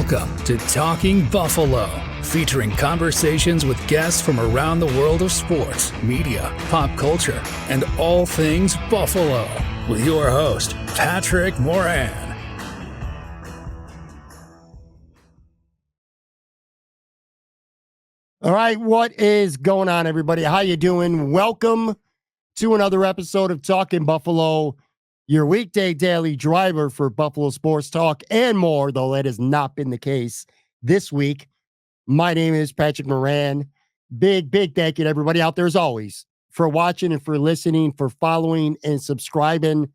Welcome to Talking Buffalo, featuring conversations with guests from around the world of sports, media, pop culture, and all things Buffalo. With your host, Patrick Moran. All right, what is going on, everybody? How you doing? Welcome to another episode of Talking Buffalo, your weekday daily driver for Buffalo sports talk and more, though that has not been the case this week. My name is Patrick Moran. Big thank you to everybody out there, as always, for watching and for listening, for following and subscribing.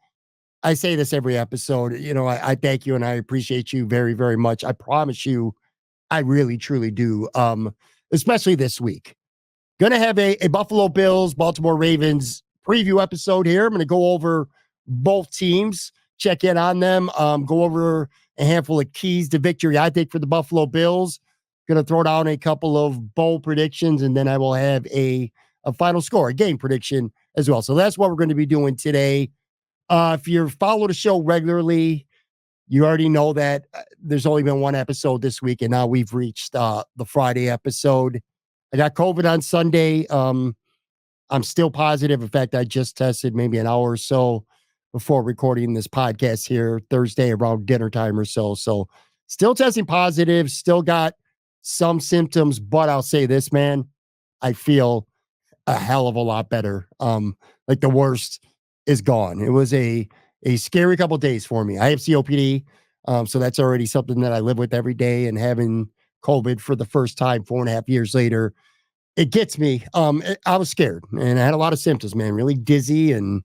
I say this every episode. You know, I thank you and I appreciate you very, very much. I promise you, I really, truly do. Especially this week. Going to have a Buffalo Bills, Baltimore Ravens preview episode here. I'm going to go over both teams, check in on them, go over a handful of keys to victory, I think, for the Buffalo Bills. Going to throw down a couple of bold predictions, and then I will have a final score, a game prediction as well. So that's what we're going to be doing today. If you follow the show regularly, you already know that there's only been one episode this week, and now we've reached the Friday episode. I got COVID on Sunday. I'm still positive. In fact, I just tested maybe an hour or so before recording this podcast here Thursday around dinner time or so. So still testing positive, still got some symptoms, but I'll say this, man, I feel a hell of a lot better. Like the worst is gone. It was a scary couple of days for me. I have COPD, so that's already something that I live with every day, and having COVID for the first time 4.5 years later, it gets me. I was scared, and I had a lot of symptoms, man, really dizzy, and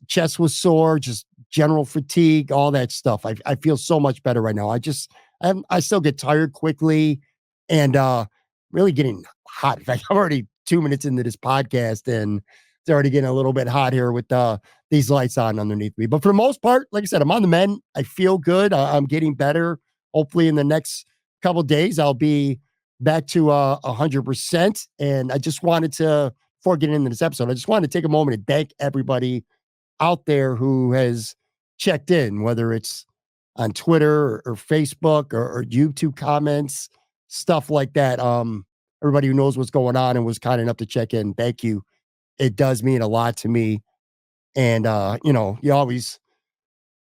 chest was sore, just general fatigue, all that stuff. I feel so much better right now. I still get tired quickly and really getting hot. In fact, I'm already 2 minutes into this podcast and it's already getting a little bit hot here with these lights on underneath me. But for the most part, like I said, I'm on the mend. I feel good. I'm getting better. Hopefully in the next couple of days, I'll be back to 100%. And I just wanted to, before getting into this episode, I just wanted to take a moment to thank everybody out there who has checked in, whether it's on Twitter or Facebook or YouTube comments, stuff like that. Everybody who knows what's going on and was kind enough to check in, thank you. It does mean a lot to me. And, you always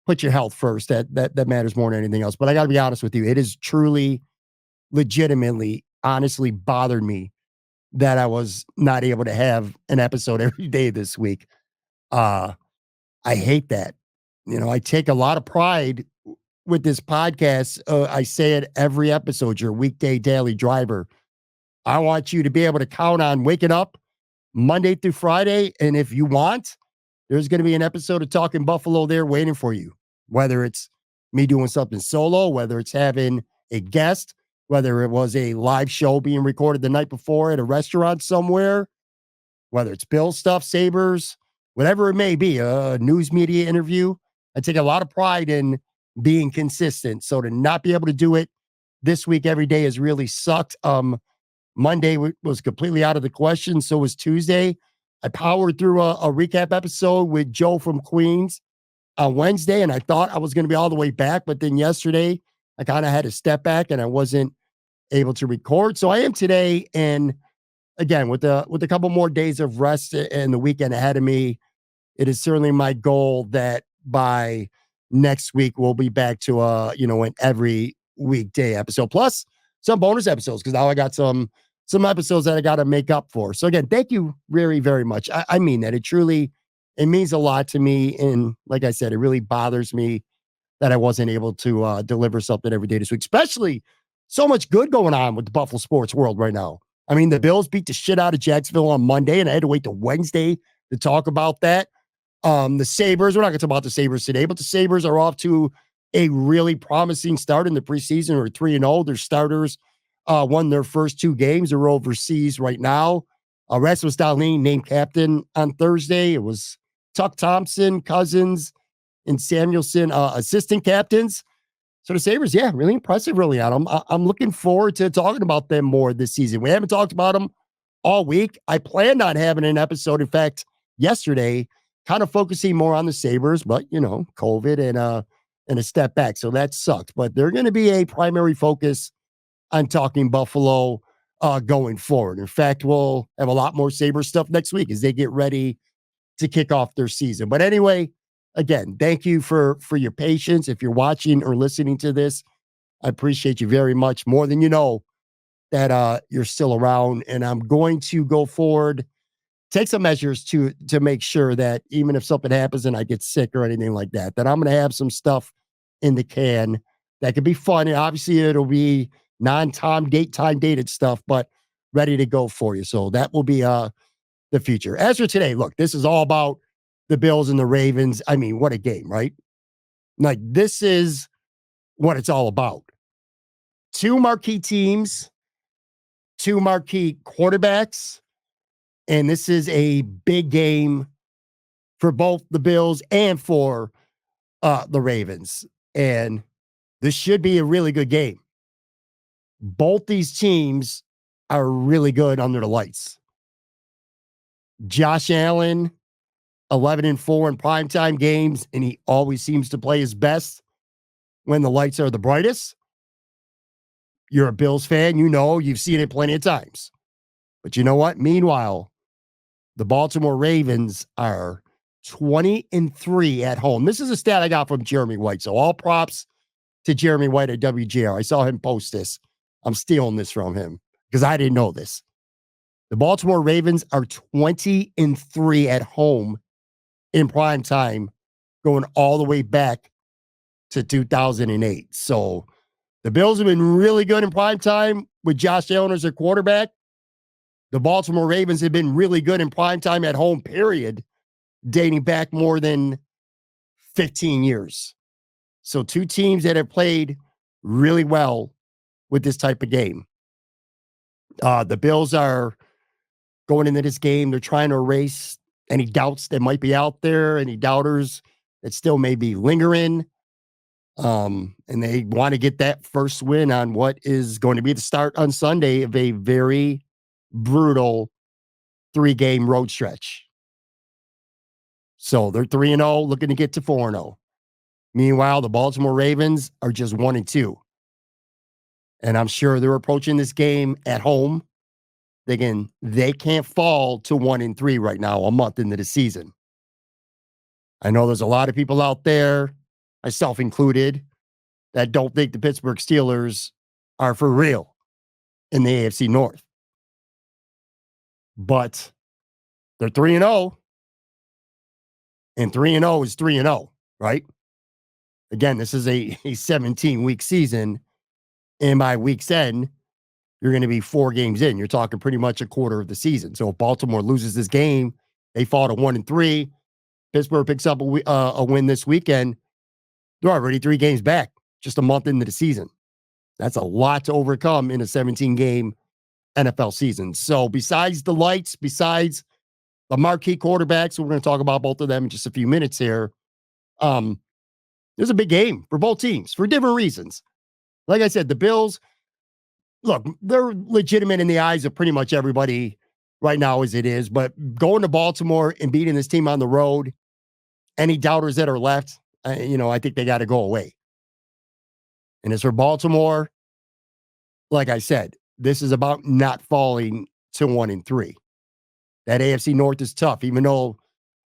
put your health first. That matters more than anything else. But I got to be honest with you. It is truly, legitimately, honestly bothered me that I was not able to have an episode every day this week. I hate that. I take a lot of pride with this podcast. I say it every episode, your weekday daily driver. I want you to be able to count on waking up Monday through Friday. And if you want, there's going to be an episode of Talking Buffalo there waiting for you, whether it's me doing something solo, whether it's having a guest, whether it was a live show being recorded the night before at a restaurant somewhere, whether it's Bill stuff, Sabres, whatever it may be, a news media interview. I take a lot of pride in being consistent. So to not be able to do it this week every day has really sucked. Monday was completely out of the question. So was Tuesday. I powered through a recap episode with Joe from Queens on Wednesday, and I thought I was going to be all the way back. But then yesterday, I kind of had to step back, and I wasn't able to record. So I am today, and again, with a couple more days of rest and the weekend ahead of me, it is certainly my goal that by next week we'll be back to an every weekday episode, plus some bonus episodes, because now I got some episodes that I got to make up for. So again, thank you very, very much. I mean that. It means a lot to me. And like I said, it really bothers me that I wasn't able to deliver something every day this week, especially so much good going on with the Buffalo sports world right now. I mean, the Bills beat the shit out of Jacksonville on Monday, and I had to wait till Wednesday to talk about that. The Sabres, we're not going to talk about the Sabres today, but the Sabres are off to a really promising start in the preseason. Or 3-0. Their starters won their first 2 games. They're overseas right now. Rasmus Dahlin named captain on Thursday. It was Tuck Thompson, Cousins, and Samuelson assistant captains. So the Sabres, yeah, really impressive, really, on them. I'm looking forward to talking about them more this season. We haven't talked about them all week. I planned on having an episode, in fact, yesterday, kind of focusing more on the Sabres, but, COVID and and a step back. So that sucked. But they're going to be a primary focus on talking Buffalo going forward. In fact, we'll have a lot more Sabre stuff next week as they get ready to kick off their season. But anyway, again, thank you for your patience. If you're watching or listening to this, I appreciate you very much, more than you know that you're still around. And I'm going to go forward, take some measures to make sure that even if something happens and I get sick or anything like that, that I'm going to have some stuff in the can that could be fun. And obviously it'll be time dated stuff, but ready to go for you. So that will be the future. As for today, look, this is all about the Bills and the Ravens. I mean, what a game, right? Like, this is what it's all about. Two marquee teams, two marquee quarterbacks, and this is a big game for both the Bills and for the Ravens. And this should be a really good game. Both these teams are really good under the lights. Josh Allen, 11-4 in primetime games, and he always seems to play his best when the lights are the brightest. You're a Bills fan, you know, you've seen it plenty of times. But you know what? Meanwhile, the Baltimore Ravens are 20-3 at home. This is a stat I got from Jeremy White. So all props to Jeremy White at WGR. I saw him post this. I'm stealing this from him because I didn't know this. The Baltimore Ravens are 20-3 at home in prime time, going all the way back to 2008. So the Bills have been really good in prime time with Josh Allen as their quarterback. The Baltimore Ravens have been really good in prime time at home, period, dating back more than 15 years. So two teams that have played really well with this type of game. The Bills are going into this game. They're trying to erase any doubts that might be out there, any doubters that still may be lingering. And they want to get that first win on what is going to be the start on Sunday of a very brutal 3-game road stretch. So they're 3-0, looking to get to 4-0. Meanwhile, the Baltimore Ravens are just 1-2. And I'm sure they're approaching this game at home thinking they can't fall to 1-3 right now, a month into the season. I know there's a lot of people out there, myself included, that don't think the Pittsburgh Steelers are for real in the AFC North. But they're 3-0. And 3-0 is 3-0, right? Again, this is a 17-week season. And by week's end, you're going to be 4 games in. You're talking pretty much a quarter of the season. So if Baltimore loses this game, they fall to 1-3. Pittsburgh picks up a win this weekend. They're already 3 games back, just a month into the season. That's a lot to overcome in a 17-game NFL season. So besides the lights, besides the marquee quarterbacks, we're going to talk about both of them in just a few minutes here. There's a big game for both teams for different reasons. Like I said, the Bills, look, they're legitimate in the eyes of pretty much everybody right now as it is. But going to Baltimore and beating this team on the road, any doubters that are left, I think they got to go away. And as for Baltimore, like I said, this is about not falling to 1-3. That AFC North is tough, even though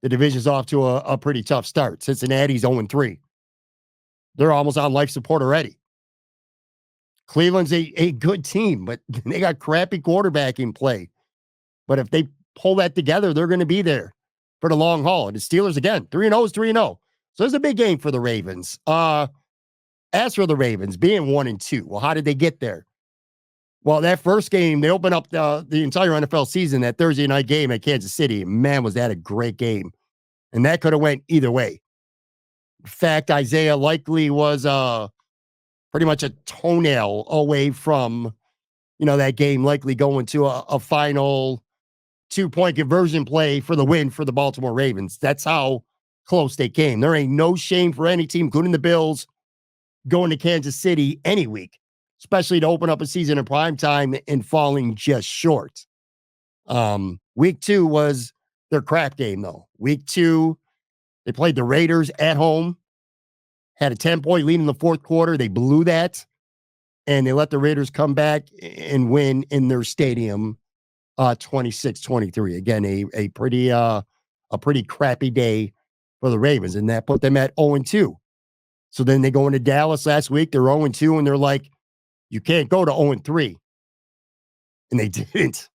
the division's off to a pretty tough start. Cincinnati's 0-3. They're almost on life support already. Cleveland's a good team, but they got crappy quarterback play. But if they pull that together, they're going to be there for the long haul. And the Steelers, again, 3-0 is 3-0. So it's a big game for the Ravens. As for the Ravens, being 1-2, well, how did they get there? Well, that first game, they opened up the entire NFL season, that Thursday night game at Kansas City. Man, was that a great game. And that could have went either way. In fact, Isaiah likely was pretty much a toenail away from, that game likely going to a final 2-point conversion play for the win for the Baltimore Ravens. That's how close they came. There ain't no shame for any team, including the Bills, going to Kansas City any week, especially to open up a season in prime time and falling just short. Week 2 was their crap game, though. Week 2, they played the Raiders at home. had a 10-point lead in the fourth quarter. They blew that, and they let the Raiders come back and win in their stadium 26-23. Again, a pretty crappy day for the Ravens, and that put them at 0-2. So then they go into Dallas last week. They're 0-2, and they're like, you can't go to 0-3. And they didn't.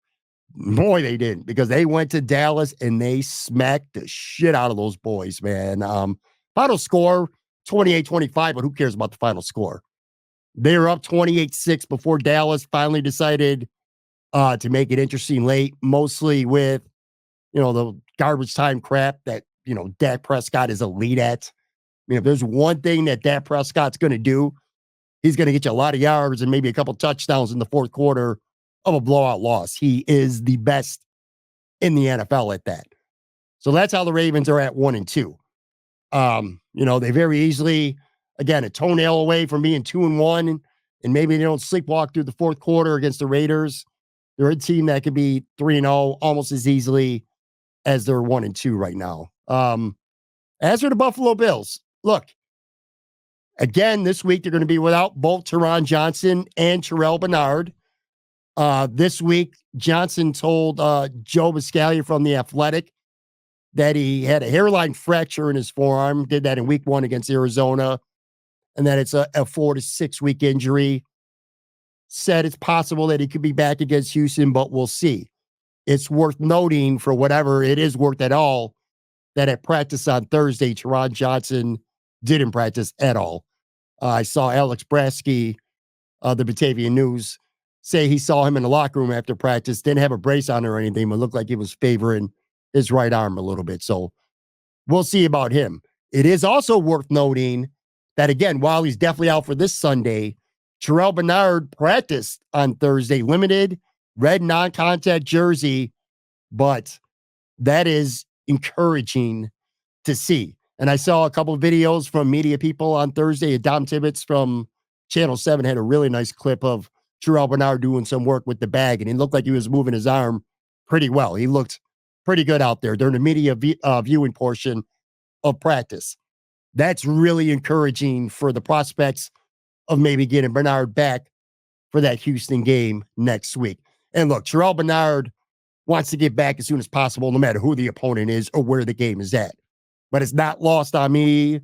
Boy, they didn't, because they went to Dallas and they smacked the shit out of those boys, man. Final score, 28-25, but who cares about the final score? They were up 28-6 before Dallas finally decided to make it interesting late, mostly with, the garbage time crap that, Dak Prescott is elite at. I mean, if there's one thing that Dak Prescott's going to do, he's going to get you a lot of yards and maybe a couple touchdowns in the fourth quarter of a blowout loss. He is the best in the NFL at that. So that's how the Ravens are at 1-2. They very easily, again, a toenail away from being 2-1, and maybe they don't sleepwalk through the fourth quarter against the Raiders. They're a team that could be 3-0 almost as easily as they're 1-2 right now. As for the Buffalo Bills, look, again, this week they're going to be without both Teron Johnson and Terrell Bernard. This week, Johnson told Joe Biscaglia from The Athletic that he had a hairline fracture in his forearm, did that in week 1 against Arizona, and that it's a 4 to 6 week injury. Said it's possible that he could be back against Houston, but we'll see. It's worth noting, for whatever it is worth at all, that at practice on Thursday, Teron Johnson didn't practice at all. I saw Alex Brasky, the Batavian News, say he saw him in the locker room after practice, didn't have a brace on or anything, but looked like he was favoring his right arm a little bit. So we'll see about him. It is also worth noting that, again, while he's definitely out for this Sunday, Terrell Bernard practiced on Thursday, limited, red non-contact jersey, but that is encouraging to see. And I saw a couple of videos from media people on Thursday. Dom Tibbetts from Channel 7 had a really nice clip of Terrell Bernard doing some work with the bag, and it looked like he was moving his arm pretty well. He looked pretty good out there during the media viewing portion of practice. That's really encouraging for the prospects of maybe getting Bernard back for that Houston game next week. And look, Terrell Bernard wants to get back as soon as possible, no matter who the opponent is or where the game is at. But it's not lost on me,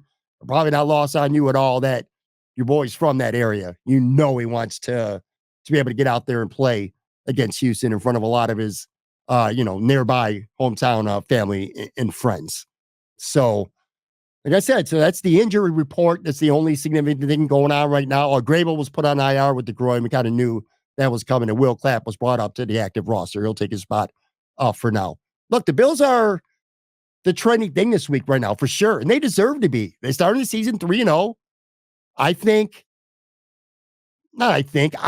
probably not lost on you at all, that your boy's from that area. He wants to be able to get out there and play against Houston in front of a lot of his, nearby hometown family and friends. So, like I said, so that's the injury report. That's the only significant thing going on right now. Grable was put on IR with the groin. We kind of knew that was coming. And Will Clapp was brought up to the active roster. He'll take his spot for now. Look, the Bills are the trending thing this week right now, for sure. And they deserve to be. They started the season 3-0. I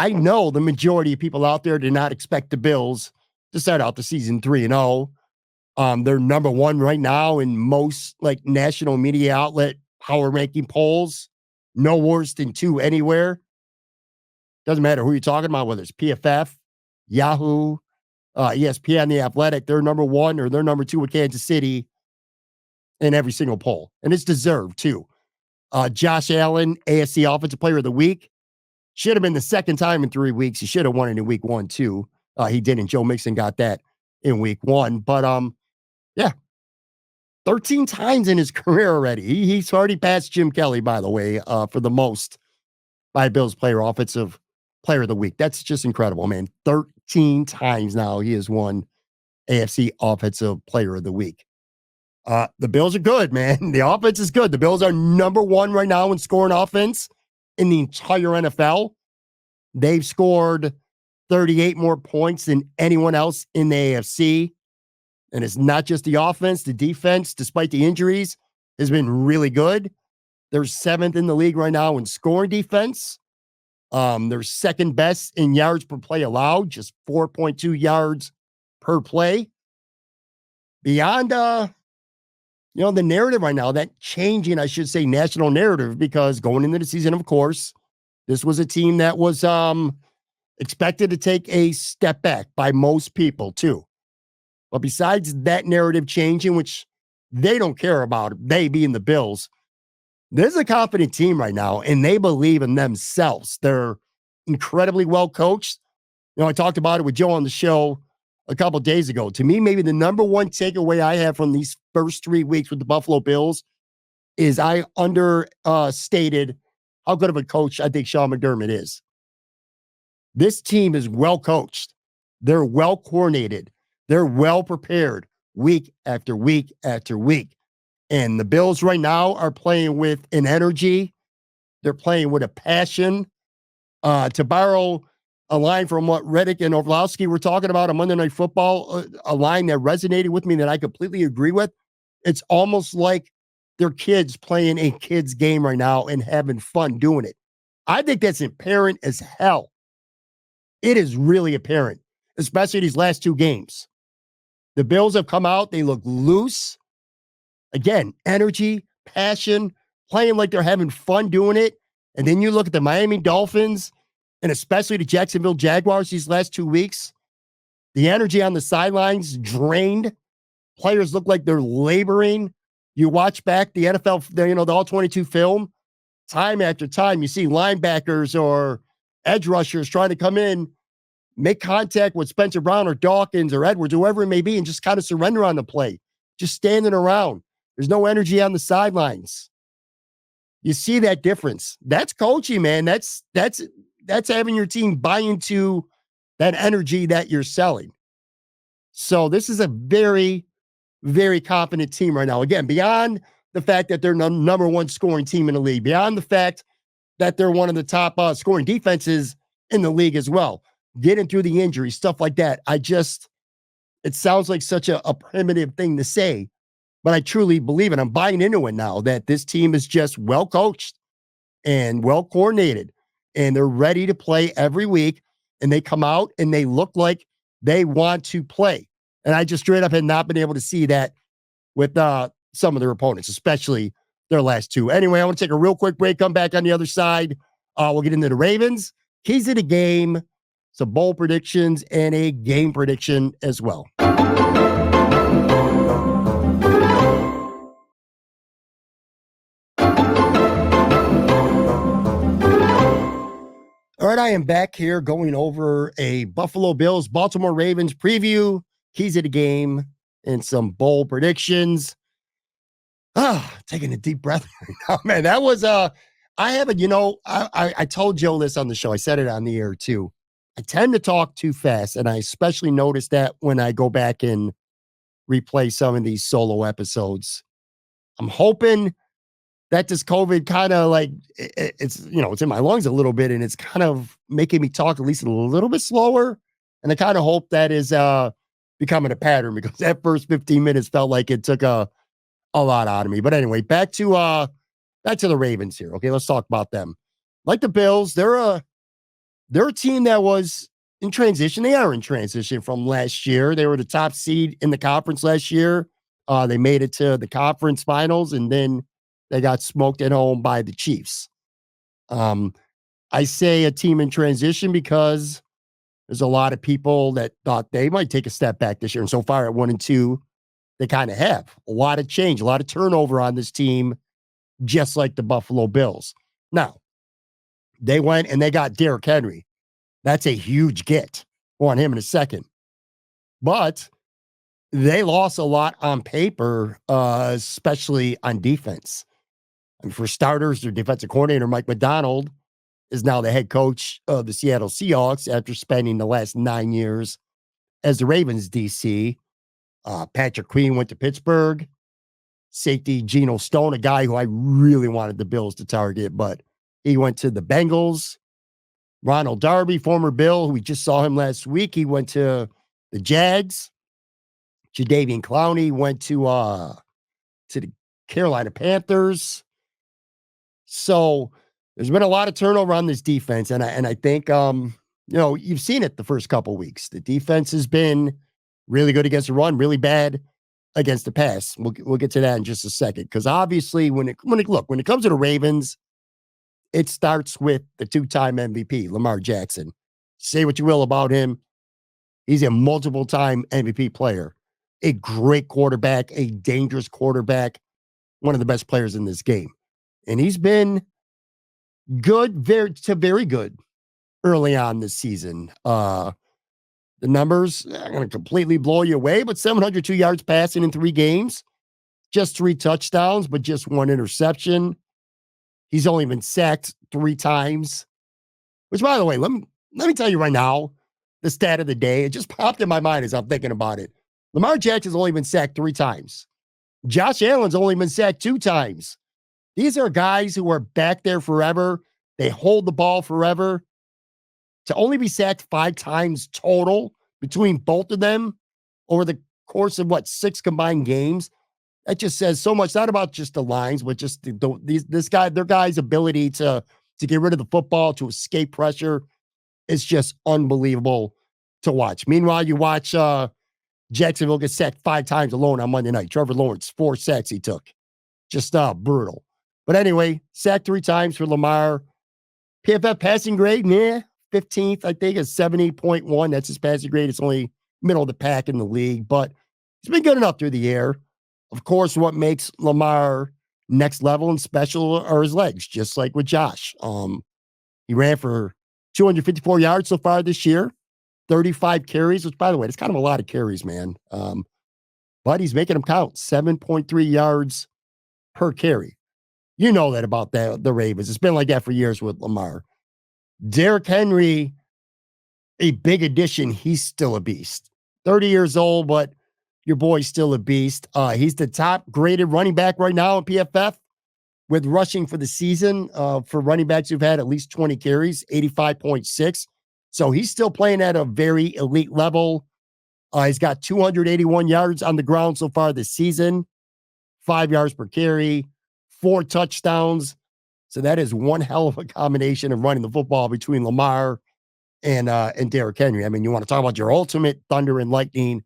know the majority of people out there did not expect the Bills to start out the season 3-0. They're number 1 right now in most national media outlet power ranking polls. No worse than 2 anywhere. Doesn't matter who you're talking about, whether it's PFF, Yahoo, ESPN, The Athletic. They're number 1 or they're number 2 with Kansas City in every single poll. And it's deserved too. Josh Allen, AFC Offensive Player of the Week. Should have been the second time in 3 weeks. He should have won it in week 1 too. He didn't. Joe Mixon got that in week 1. But 13 times in his career already. He's already passed Jim Kelly, by the way, for the most by Bills Offensive Player of the Week. That's just incredible, man. 13 times now he has won AFC Offensive Player of the Week. The Bills are good, man. The offense is good. The Bills are number 1 right now in scoring offense in the entire NFL. They've scored 38 more points than anyone else in the AFC. And it's not just the offense. The defense, despite the injuries, has been really good. They're 7th in the league right now in scoring defense. They're second best in yards per play allowed, just 4.2 yards per play. Beyond, the narrative right now, that changing, I should say, national narrative, because going into the season, of course, this was a team that was expected to take a step back by most people too. But besides that narrative changing, which they don't care about, they being the Bills, There's a confident team right now, and they believe in themselves. They're incredibly well coached. I talked about it with Joe on the show a couple days ago. To me, maybe the number one takeaway I have from these first 3 weeks with the Buffalo Bills is I understated how good of a coach I think Sean McDermott is. This team is well coached. They're well coordinated. They're well prepared week after week after week. And the Bills right now are playing with an energy. They're playing with a passion. To borrow a line from what Reddick and Orlowski were talking about on Monday Night Football, a line that resonated with me that I completely agree with. It's almost like they're kids playing a kid's game right now and having fun doing it. I think that's apparent as hell. It is really apparent, especially these last 2 games. The Bills have come out. They look loose. Again, energy, passion, playing like they're having fun doing it. And then you look at the Miami Dolphins and especially the Jacksonville Jaguars these last 2 weeks. The energy on the sidelines drained. Players look like they're laboring. You watch back the NFL, the All-22 film, time after time, you see linebackers or edge rushers trying to come in, make contact with Spencer Brown or Dawkins or Edwards, whoever it may be, and just kind of surrender on the play, just standing around. There's no energy on the sidelines. You see that difference. That's coaching, man. That's having your team buy into that energy that you're selling. So this is a very, very confident team right now. Again, beyond the fact that they're number one scoring team in the league, beyond the fact that they're one of the top scoring defenses in the league as well, getting through the injuries, stuff like that. It sounds like such a primitive thing to say, but I truly believe it. I'm buying into it now that this team is just well coached and well coordinated, and they're ready to play every week, and they come out and they look like they want to play. And I just straight up had not been able to see that with some of their opponents, especially their last 2. Anyway, I want to take a real quick break, come back on the other side. We'll get into the Ravens, keys of the game, some bowl predictions, and a game prediction as well. All right, I am back here going over a Buffalo Bills, Baltimore Ravens preview, keys of the game, and some bowl predictions. Taking a deep breath right now, man. That was I told Joe this on the show. I said it on the air too. I tend to talk too fast, and I especially notice that when I go back and replay some of these solo episodes. I'm hoping that this COVID kind of like it's in my lungs a little bit, and it's kind of making me talk at least a little bit slower. And I kind of hope that is becoming a pattern, because that first 15 minutes felt like it took a lot out of me. But anyway, back to the Ravens here. Okay, let's talk about them. Like the Bills, they're a team that was in transition. They are in transition from last year. They were the top seed in the conference last year. They made it to the conference finals, and then they got smoked at home by the Chiefs. I say a team in transition because there's a lot of people that thought they might take a step back this year. And so far at 1-2, they kind of have a lot of change, a lot of turnover on this team, just like the Buffalo Bills. Now, they went and they got Derrick Henry. That's a huge get. More on him in a second. But they lost a lot on paper, especially on defense. And for starters, their defensive coordinator, Mike Macdonald, is now the head coach of the Seattle Seahawks after spending the last 9 years as the Ravens DC. Patrick Queen went to Pittsburgh. Safety Geno Stone, a guy who I really wanted the Bills to target, but he went to the Bengals. Ronald Darby, former Bill, who we just saw him last week, he went to the Jags. Jadeveon Clowney went to the Carolina Panthers. So there's been a lot of turnover on this defense, and I think you've seen it the first couple of weeks. The defense has been really good against the run, really bad against the pass. We'll get to that in just a second, because obviously when it comes to the Ravens, it starts with the 2-time MVP, Lamar Jackson. Say what you will about him. He's a multiple-time MVP player, a great quarterback, a dangerous quarterback, one of the best players in this game. And he's been good, very good early on this season. The numbers are going to completely blow you away, but 702 yards passing in 3 games, just 3 touchdowns, but just 1 interception. He's only been sacked 3 times, which, by the way, let me tell you right now, the stat of the day, it just popped in my mind as I'm thinking about it. Lamar Jackson's only been sacked 3 times. Josh Allen's only been sacked 2 times. These are guys who are back there forever. They hold the ball forever. To only be sacked 5 times total between both of them over the course of 6 combined games, that just says so much. Not about just the lines, but just their guy's ability to get rid of the football, to escape pressure. It's just unbelievable to watch. Meanwhile, you watch Jacksonville get sacked 5 times alone on Monday night. Trevor Lawrence, 4 sacks he took. Just brutal. But anyway, sacked 3 times for Lamar. PFF passing grade, 15th, I think, is 70.1. That's his passing grade. It's only middle of the pack in the league, but he's been good enough through the air. Of course, what makes Lamar next level and special are his legs, just like with Josh. He ran for 254 yards so far this year, 35 carries, which, by the way, it's kind of a lot of carries, man. But he's making them count, 7.3 yards per carry. You know that about the Ravens. It's been like that for years with Lamar. Derrick Henry, a big addition. He's still a beast. 30 years old, but your boy's still a beast. He's the top graded running back right now in PFF with rushing for the season for running backs who've had at least 20 carries, 85.6. So he's still playing at a very elite level. He's got 281 yards on the ground so far this season, 5 yards per carry, 4 touchdowns. So that is one hell of a combination of running the football between Lamar and Derrick Henry. I mean, you want to talk about your ultimate thunder and lightning.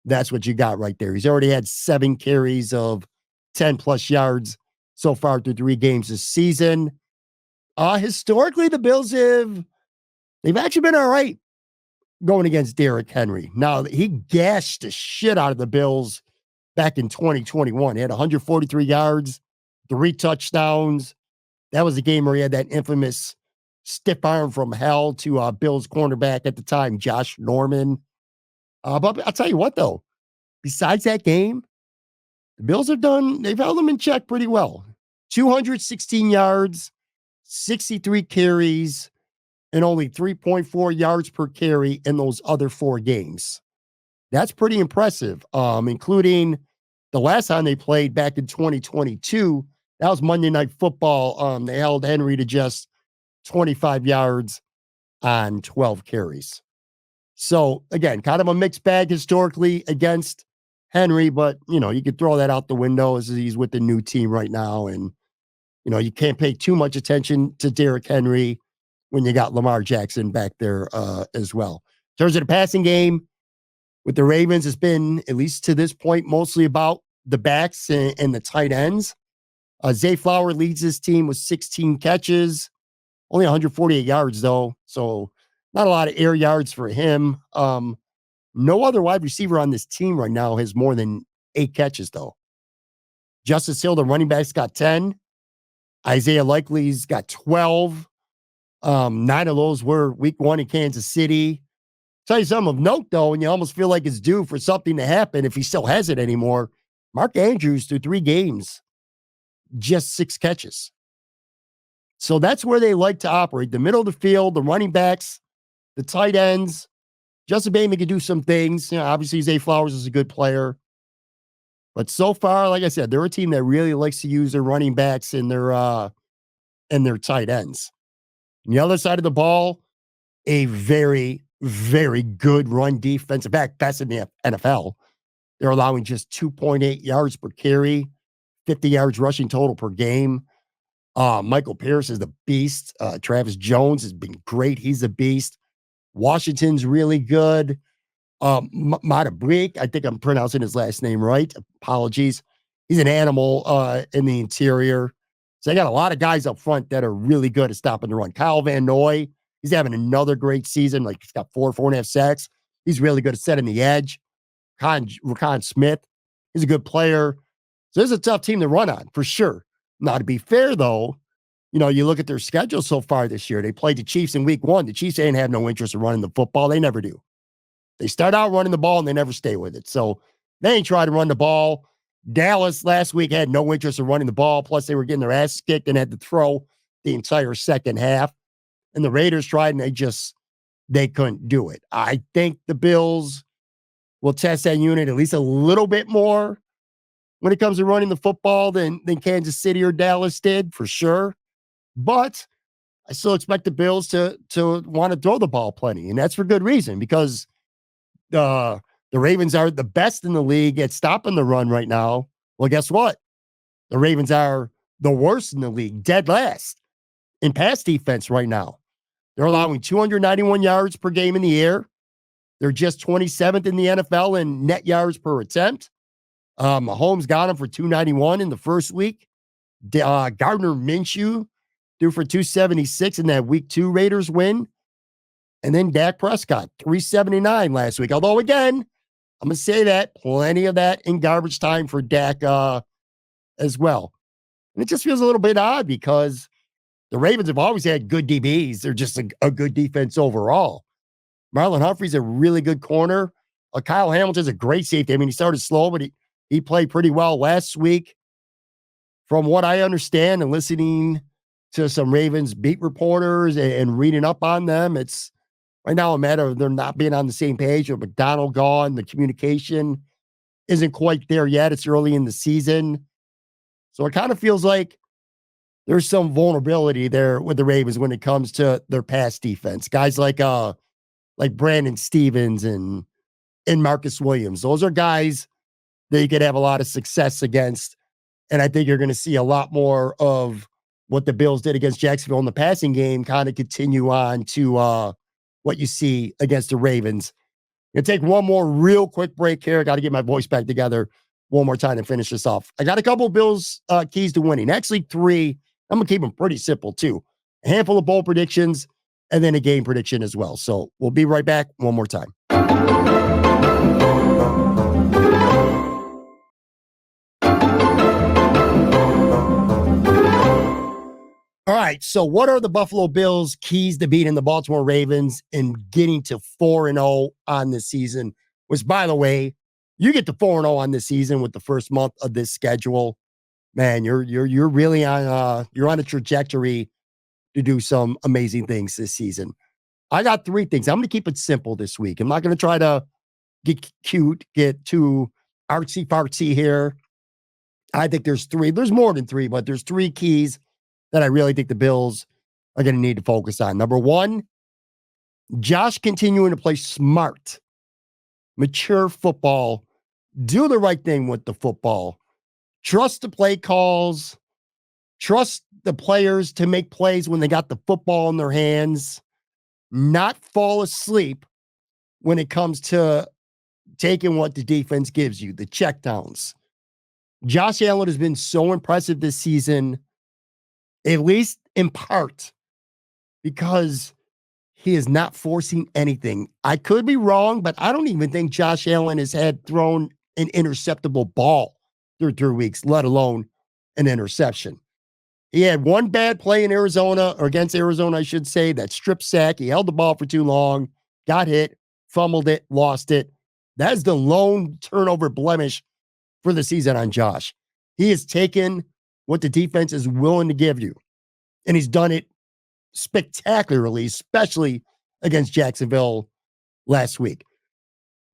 That's what you got right there. He's already had 7 carries of 10 plus yards so far through 3 games this season. Historically, the Bills they've actually been all right going against Derrick Henry. Now, he gashed the shit out of the Bills back in 2021. He had 143 yards, 3 touchdowns. That was the game where he had that infamous stiff arm from hell to Bills cornerback at the time, Josh Norman. But I'll tell you what, though, besides that game, the Bills they've held them in check pretty well. 216 yards, 63 carries, and only 3.4 yards per carry in those other 4 games. That's pretty impressive, including the last time they played back in 2022. That was Monday Night Football. They held Henry to just 25 yards on 12 carries. So, again, kind of a mixed bag historically against Henry, but, you could throw that out the window as he's with the new team right now. And, you can't pay too much attention to Derrick Henry when you got Lamar Jackson back there as well. In terms of the passing game with the Ravens, it's been, at least to this point, mostly about the backs and the tight ends. Zay Flower leads his team with 16 catches, only 148 yards, though. So not a lot of air yards for him. No other wide receiver on this team right now has more than 8 catches, though. Justice Hill, the running back's got 10. Isaiah Likely's got 12. 9 of those were week 1 in Kansas City. Tell you something of note, though, and you almost feel like it's due for something to happen if he still has it anymore. Mark Andrews, through 3 games, just 6 catches. So that's where they like to operate. The middle of the field, the running backs, the tight ends. Justin Bateman can do some things. Obviously, Zay Flowers is a good player. But so far, like I said, they're a team that really likes to use their running backs and their tight ends. On the other side of the ball, a very, very good run defense. In fact, best in the NFL. They're allowing just 2.8 yards per carry, 50 yards rushing total per game. Michael Pierce is the beast. Travis Jones has been great. He's a beast. Washington's really good. Matabrik, I think I'm pronouncing his last name right. Apologies. He's an animal in the interior. So they got a lot of guys up front that are really good at stopping the run. Kyle Van Noy, he's having another great season. Like, he's got 4.5 sacks. He's really good at setting the edge. Rakon Smith, he's a good player. So this is a tough team to run on, for sure. Now, to be fair, though, you look at their schedule so far this year. They played the Chiefs in week 1. The Chiefs ain't have no interest in running the football. They never do. They start out running the ball and they never stay with it. So they ain't trying to run the ball. Dallas last week had no interest in running the ball. Plus, they were getting their ass kicked and had to throw the entire second half. And the Raiders tried and they couldn't do it. I think the Bills will test that unit at least a little bit more when it comes to running the football than Kansas City or Dallas did, for sure. But I still expect the Bills to want to throw the ball plenty. And that's for good reason, because the Ravens are the best in the league at stopping the run right now. Well, guess what? The Ravens are the worst in the league, dead last in pass defense right now. They're allowing 291 yards per game in the air. They're just 27th in the NFL in net yards per attempt. Mahomes got him for 291 in the first week. Gardner Minshew threw for 276 in that week 2 Raiders win. And then Dak Prescott, 379 last week. Although, again, I'm going to say that plenty of that in garbage time for Dak as well. And it just feels a little bit odd because the Ravens have always had good DBs. They're just a good defense overall. Marlon Humphrey's a really good corner. Kyle Hamilton's a great safety. I mean, he started slow, but he played pretty well last week. From what I understand and listening to some Ravens beat reporters and reading up on them, it's right now a matter of them not being on the same page. With McDonald gone, the communication isn't quite there yet. It's early in the season. So it kind of feels like there's some vulnerability there with the Ravens when it comes to their pass defense. Guys like Brandon Stevens and Marcus Williams. Those are guys that you could have a lot of success against. And I think you're going to see a lot more of what the Bills did against Jacksonville in the passing game kind of continue on to what you see against the Ravens. I'm going to take one more real quick break here. Got to get my voice back together one more time and finish this off. I got a couple of Bills keys to winning. Actually, 3. I'm going to keep them pretty simple, too. A handful of bowl predictions and then a game prediction as well. So we'll be right back one more time. All right, so what are the Buffalo Bills' keys to beating the Baltimore Ravens and getting to 4-0 on this season? Which, by the way, you get to 4-0 on this season with the first month of this schedule. Man, you're really on you're on a trajectory to do some amazing things this season. I got 3 things. I'm going to keep it simple this week. I'm not going to try to get cute, get too artsy-fartsy here. I think there's 3. There's more than 3, but there's 3 keys that I really think the Bills are going to need to focus on. Number 1, Josh continuing to play smart, mature football, do the right thing with the football, trust the play calls, trust the players to make plays when they got the football in their hands, not fall asleep when it comes to taking what the defense gives you, the checkdowns. Josh Allen has been so impressive this season, at least in part, because he is not forcing anything. I could be wrong, but I don't even think Josh Allen has had thrown an interceptable ball through 3 weeks, let alone an interception. He had one bad play in Arizona, or against Arizona, I should say, that strip sack. He held the ball for too long, got hit, fumbled it, lost it. That's the lone turnover blemish for the season on Josh. He has taken what the defense is willing to give you, and he's done it spectacularly, especially against Jacksonville last week.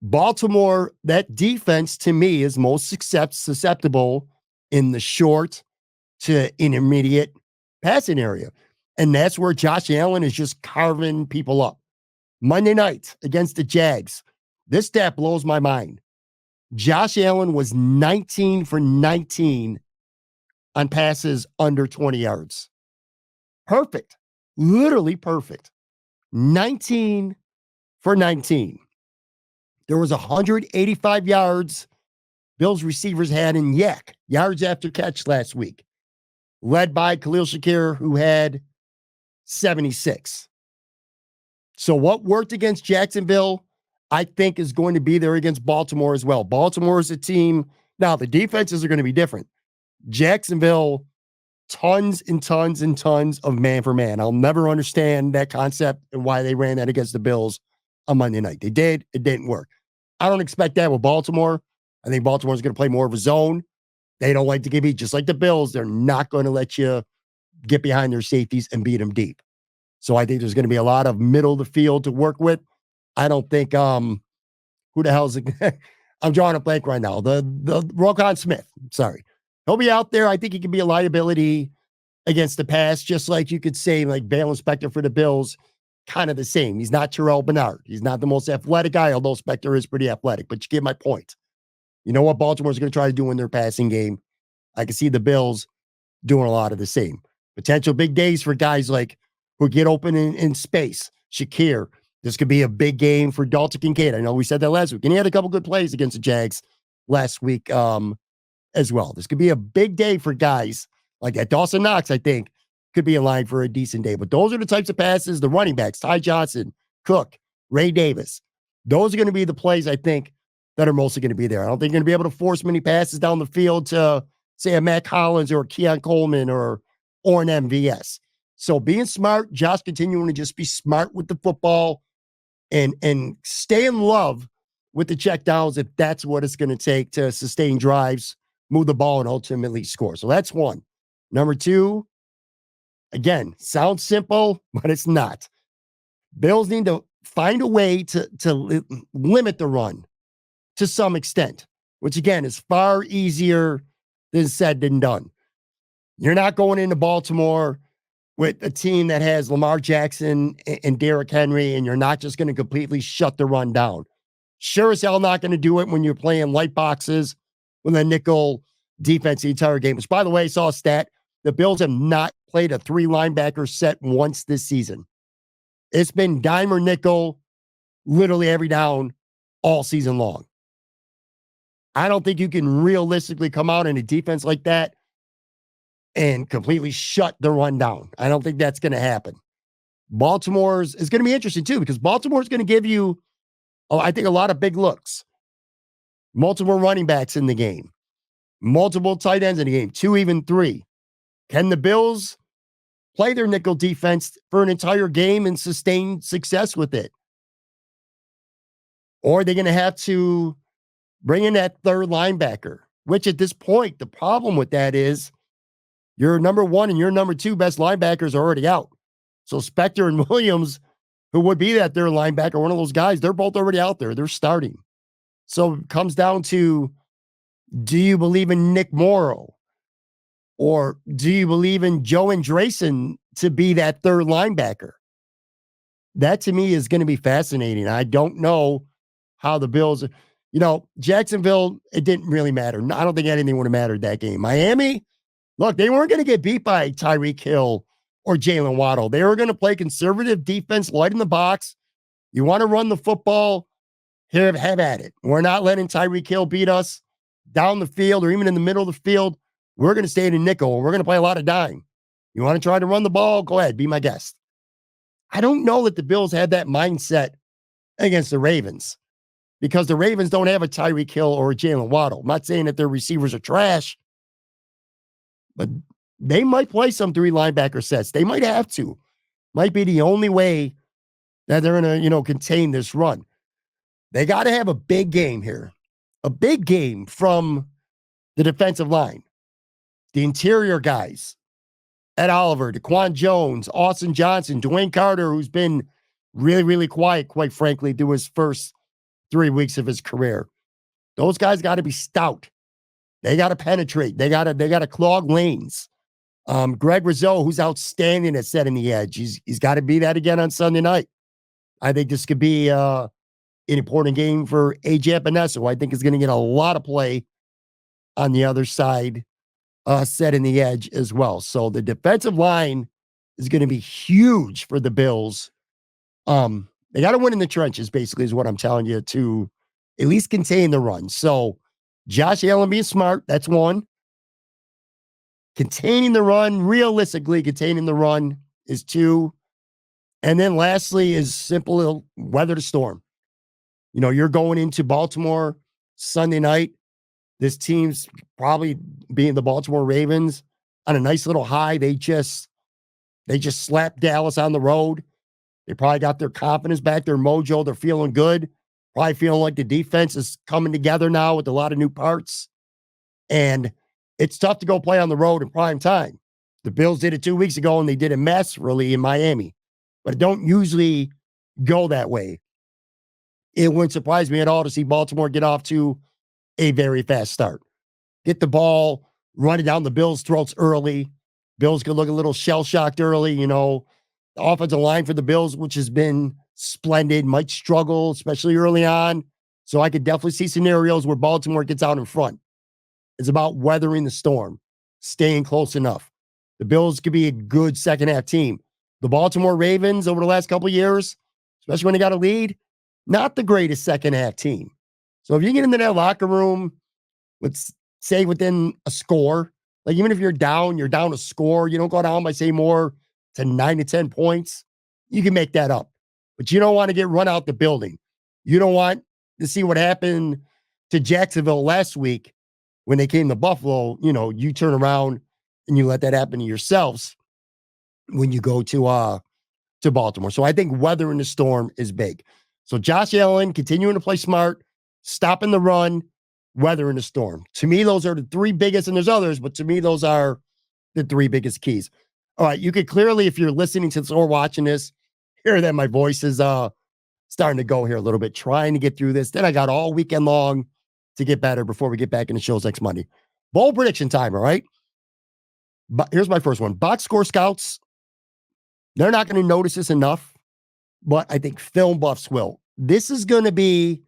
Baltimore, that defense to me is most susceptible in the short to intermediate passing area. And that's where Josh Allen is just carving people up. Monday night against the Jags, this stat blows my mind. Josh Allen was 19 for 19 on passes under 20 yards. Perfect. Literally perfect. 19 for 19. There was 185 yards Bills receivers had in yards after catch last week, led by Khalil Shakir, who had 76. So what worked against Jacksonville, I think, is going to be there against Baltimore as well. Baltimore is a team. Now, the defenses are going to be different. Jacksonville tons and tons and tons of man for man. I'll never understand that concept and why they ran that against the Bills on Monday night. They did. It didn't work. I don't expect that with Baltimore. I think Baltimore's going to play more of a zone. They don't like to get beat, just like the Bills. They're not going to let you get behind their safeties and beat them deep. So I think there's going to be a lot of middle of the field to work with. I don't think who the hell is it? I'm drawing a blank right now. The Roquan Smith. Sorry. He'll be out there. I think he can be a liability against the pass, just like you could say, like Bale Spector for the Bills, kind of the same. He's not Terrell Bernard. He's not the most athletic guy, although Spector is pretty athletic. But you get my point. You know what Baltimore's going to try to do in their passing game? I can see the Bills doing a lot of the same. Potential big days for guys like who get open in space. Shakir. This could be a big game for Dalton Kincaid. I know we said that last week, and he had a couple good plays against the Jags last week as well. This could be a big day for guys like that. Dawson Knox, I think, could be in line for a decent day. But those are the types of passes, the running backs, Ty Johnson, Cook, Ray Davis. Those are going to be the plays, I think, that are mostly going to be there. I don't think you're going to be able to force many passes down the field to, say, a Matt Collins or Keon Coleman or an MVS. So being smart, Josh continuing to just be smart with the football and stay in love with the checkdowns if that's what it's going to take to sustain drives, move the ball, and ultimately score. So that's one. Number two, again, sounds simple, but it's not. Bills need to find a way to limit the run to some extent, which, again, is far easier than said than done. You're not going into Baltimore with a team that has Lamar Jackson and Derrick Henry, and you're not just going to completely shut the run down. Sure as hell not going to do it when you're playing light boxes with a nickel defense the entire game. Which, by the way, I saw a stat. The Bills have not played a 3 linebacker set once this season. It's been dime or nickel literally every down all season long. I don't think you can realistically come out in a defense like that and completely shut the run down. I don't think that's going to happen. Baltimore's is going to be interesting too, because Baltimore's going to give you, I think, a lot of big looks. Multiple running backs in the game. Multiple tight ends in the game. 2, even 3. Can the Bills play their nickel defense for an entire game and sustain success with it? Or are they going to have to bring in that third linebacker? Which at this point, the problem with that is your number 1 and your number 2 best linebackers are already out. So Spector and Williams, who would be that third linebacker, one of those guys, they're both already out there. They're starting. So it comes down to, do you believe in Nick Morrow? Or do you believe in Joe Andreessen to be that third linebacker? That to me is going to be fascinating. I don't know how the Bills, Jacksonville, it didn't really matter. I don't think anything would have mattered that game. Miami, look, they weren't going to get beat by Tyreek Hill or Jalen Waddle. They were going to play conservative defense, light in the box. You want to run the football, have at it. We're not letting Tyreek Hill beat us down the field or even in the middle of the field. We're going to stay in a nickel. We're going to play a lot of dime. You want to try to run the ball? Go ahead. Be my guest. I don't know that the Bills had that mindset against the Ravens because the Ravens don't have a Tyreek Hill or a Jalen Waddle. I'm not saying that their receivers are trash, but they might play some 3 linebacker sets. They might have to. Might be the only way that they're going to, contain this run. They got to have a big game here. A big game from the defensive line. The interior guys. Ed Oliver, Daquan Jones, Austin Johnson, Dwayne Carter, who's been really, really quiet, quite frankly, through his first 3 weeks of his career. Those guys got to be stout. They got to penetrate. They got to clog lanes. Greg Rizzo, who's outstanding at setting the edge. He's got to be that again on Sunday night. I think this could be an important game for AJ Epinesa, who I think is going to get a lot of play on the other side, setting the edge as well. So the defensive line is going to be huge for the Bills. They got to win in the trenches, basically, is what I'm telling you, to at least contain the run. So Josh Allen being smart, that's one. Containing the run, realistically containing the run is 2. And then lastly is simple weather the storm. You're going into Baltimore Sunday night. This team's probably being the Baltimore Ravens. on a nice little high. They just slapped Dallas on the road. They probably got their confidence back, their mojo. They're feeling good. Probably feeling like the defense is coming together now with a lot of new parts. And it's tough to go play on the road in prime time. The Bills did it 2 weeks ago, and they did it masterfully in Miami. But it don't usually go that way. It wouldn't surprise me at all to see Baltimore get off to a very fast start. Get the ball running down the Bills' throats early. Bills could look a little shell-shocked early. The offensive line for the Bills, which has been splendid, might struggle, especially early on. So I could definitely see scenarios where Baltimore gets out in front. It's about weathering the storm, staying close enough. The Bills could be a good second-half team. The Baltimore Ravens over the last couple of years, especially when they got a lead, not the greatest second-half team. So if you get into that locker room, let's say within a score, like even if you're down a score, you don't go down by, say, more to 9 to 10 points, you can make that up. But you don't want to get run out the building. You don't want to see what happened to Jacksonville last week when they came to Buffalo. You turn around and you let that happen to yourselves when you go to Baltimore. So I think weathering the storm is big. So Josh Allen continuing to play smart, stopping the run, weathering the storm. To me, those are the three biggest, and there's others, but to me, those are the three biggest keys. All right, you could clearly, if you're listening to this or watching this, hear that my voice is starting to go here a little bit, trying to get through this. Then I got all weekend long to get better before we get back in the shows next Monday. Bowl prediction time, all right? But here's my first one. Box score scouts, they're not going to notice this enough, but I think film buffs will. This is going to be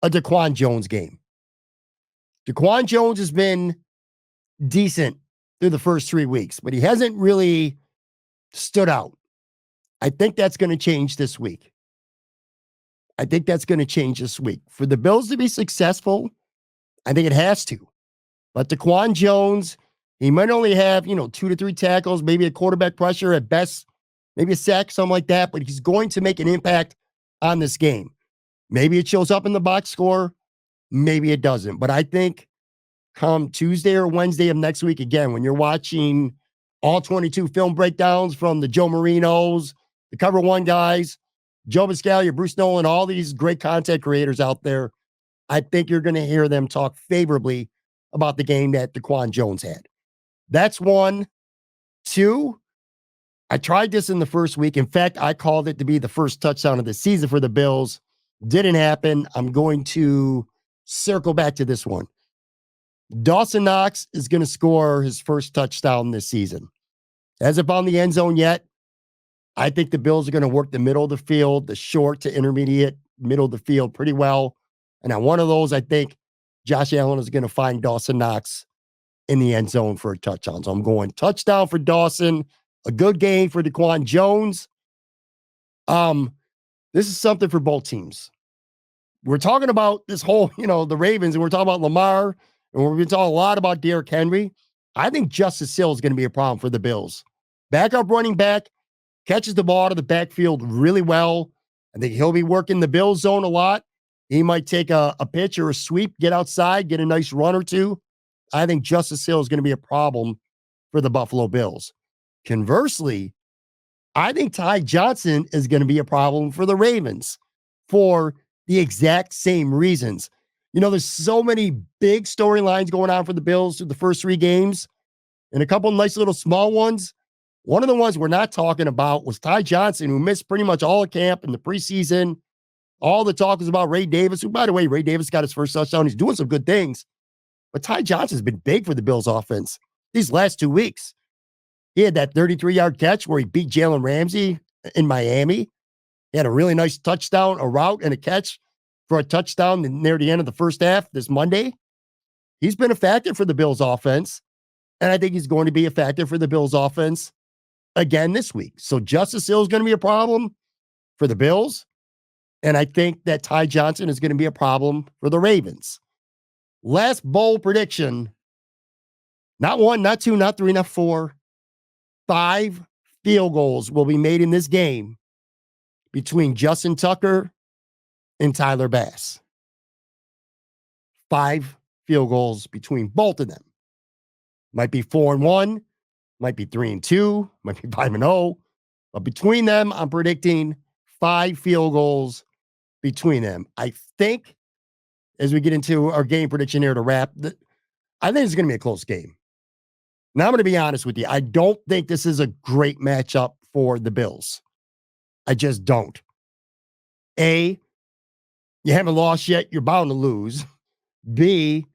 a Daquan Jones game. Daquan Jones has been decent through the first 3 weeks, but he hasn't really stood out. I think that's going to change this week. For the Bills to be successful, I think it has to. But Daquan Jones, he might only have, 2 to 3 tackles, maybe a quarterback pressure at best, maybe a sack, something like that, but he's going to make an impact on this game. Maybe it shows up in the box score, maybe it doesn't. But I think come Tuesday or Wednesday of next week, again, when you're watching all 22 film breakdowns from the Joe Marinos, the Cover One guys, Joe Biscaglia, Bruce Nolan, all these great content creators out there, I think you're going to hear them talk favorably about the game that Daquan Jones had. That's one. Two, I tried this in the first week. In fact, I called it to be the first touchdown of the season for the Bills. Didn't happen. I'm going to circle back to this one. Dawson Knox is going to score his first touchdown this season. Hasn't found the end zone yet. I think the Bills are going to work the middle of the field, the short to intermediate middle of the field pretty well. And on one of those, I think Josh Allen is going to find Dawson Knox in the end zone for a touchdown. So I'm going touchdown for Dawson, a good game for Daquan Jones. This is something for both teams. We're talking about this whole, the Ravens, and we're talking about Lamar, and we're going to talk a lot about Derrick Henry. I think Justice Hill is going to be a problem for the Bills. Backup running back, catches the ball out of the backfield really well. I think he'll be working the Bills zone a lot. He might take a pitch or a sweep, get outside, get a nice run or two. I think Justice Hill is going to be a problem for the Buffalo Bills. Conversely, I think Ty Johnson is going to be a problem for the Ravens for the exact same reasons. There's so many big storylines going on for the Bills through the first 3 games and a couple nice little small ones. One of the ones we're not talking about was Ty Johnson, who missed pretty much all of camp in the preseason. All the talk is about Ray Davis, who, by the way, Ray Davis got his first touchdown. He's doing some good things. But Ty Johnson's been big for the Bills offense these last 2 weeks. He had that 33-yard catch where he beat Jalen Ramsey in Miami. He had a really nice touchdown, a route, and a catch for a touchdown near the end of the first half this Monday. He's been a factor for the Bills offense, and I think he's going to be a factor for the Bills offense again this week. So Justice Hill is going to be a problem for the Bills, and I think that Ty Johnson is going to be a problem for the Ravens. Last bowl prediction, not 1, not 2, not 3, not 4. 5 field goals will be made in this game between Justin Tucker and Tyler Bass. 5 field goals between both of them. Might be 4-1, might be 3-2, might be 5-0. But between them, I'm predicting 5 field goals between them. I think as we get into our game prediction here to wrap, I think it's going to be a close game. Now, I'm going to be honest with you. I don't think this is a great matchup for the Bills. I just don't. A, you haven't lost yet. You're bound to lose. B,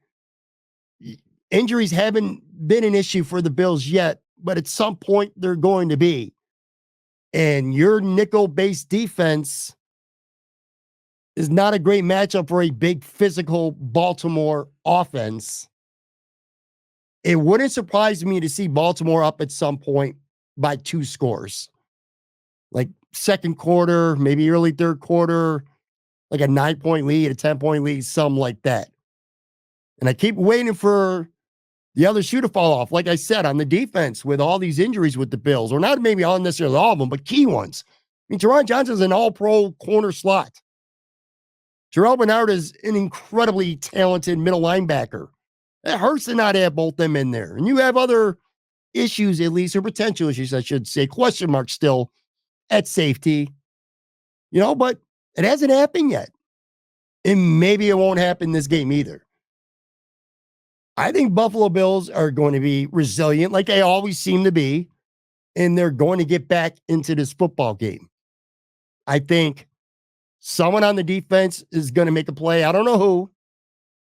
injuries haven't been an issue for the Bills yet, but at some point they're going to be. And your nickel-based defense is not a great matchup for a big physical Baltimore offense. It wouldn't surprise me to see Baltimore up at some point by 2 scores. Like second quarter, maybe early third quarter, like a 9-point lead, a 10-point lead, something like that. And I keep waiting for the other shoe to fall off. Like I said, on the defense with all these injuries with the Bills, or not maybe all necessarily all of them, but key ones. I mean, Teron Johnson's an all-pro corner slot. Terrell Bernard is an incredibly talented middle linebacker. It hurts to not have both them in there. And you have other issues, at least, or potential issues, I should say, question marks still at safety. But it hasn't happened yet. And maybe it won't happen this game either. I think Buffalo Bills are going to be resilient like they always seem to be, and they're going to get back into this football game. I think someone on the defense is going to make a play. I don't know who.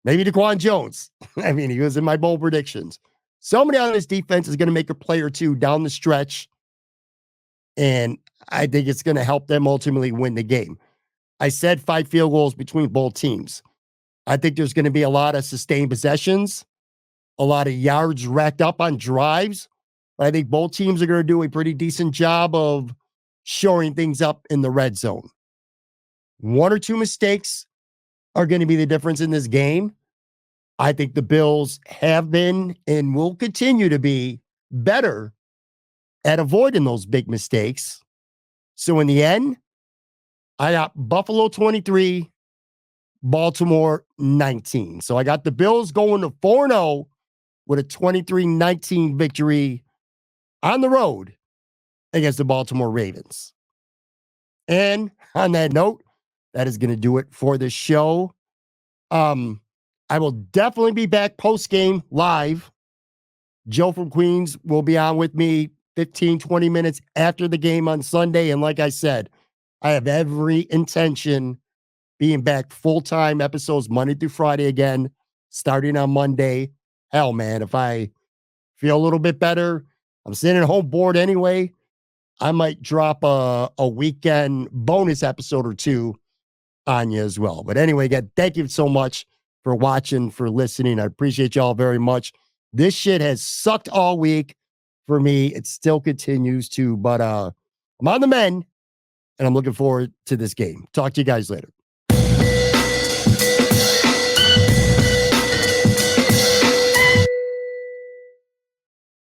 Maybe DaQuan Jones. I mean, he was in my bold predictions. Somebody on this defense is going to make a play or two down the stretch, and I think it's going to help them ultimately win the game. I said 5 field goals between both teams. I think there's going to be a lot of sustained possessions, a lot of yards racked up on drives. But I think both teams are going to do a pretty decent job of shoring things up in the red zone. 1 or 2 mistakes are going to be the difference in this game. I think the Bills have been and will continue to be better at avoiding those big mistakes. So in the end, I got Buffalo 23, Baltimore 19. So I got the Bills going to 4-0 with a 23-19 victory on the road against the Baltimore Ravens. And on that note, that is going to do it for the show. I will definitely be back post-game live. Joe from Queens will be on with me 15, 20 minutes after the game on Sunday. And like I said, I have every intention being back full-time episodes Monday through Friday again, starting on Monday. Hell, man, if I feel a little bit better, I'm sitting at home bored anyway, I might drop a weekend bonus episode or 2 on you as well. But anyway, again, thank you so much for watching, for listening. I appreciate y'all very much. This shit has sucked all week for me. It still continues to, but I'm on the mend, and I'm looking forward to this game. Talk to you guys later.